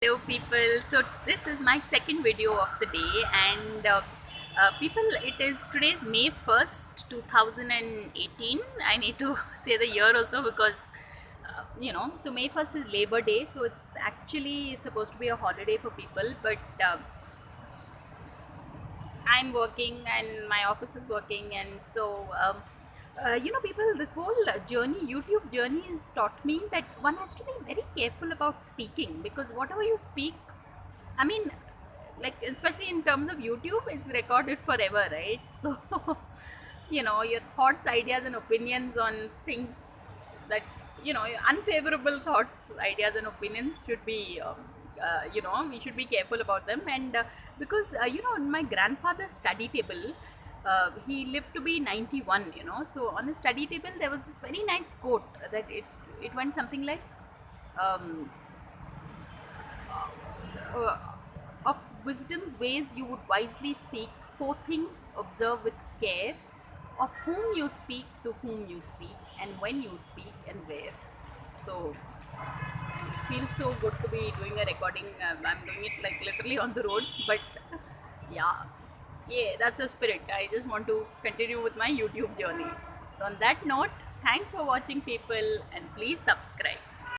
Hello people, so this is my second video of the day and people, it is today's May 1st 2018. I need to say the year also because so May 1st is Labor Day, so it's actually supposed to be a holiday for people, but I'm working and my office is working, and so people, this whole journey, YouTube journey, has taught me that one has to be very careful about speaking, because whatever you speak, I mean, like especially in terms of YouTube, it's recorded forever, right? So, your thoughts, ideas, and opinions on things that your unfavorable thoughts, ideas, and opinions should be, we should be careful about them. And because on my grandfather's study table, he lived to be 91. So on his study table there was this very nice quote that it went something like. Um, uh, of wisdom's ways you would wisely seek, four things observe with care, of whom you speak, to whom you speak, and when you speak, and where. So it feels so good to be doing a recording. I'm doing it like literally on the road, but yeah, yeah, that's the spirit. I just want to continue with my YouTube journey. So on that note, thanks for watching people, and please subscribe.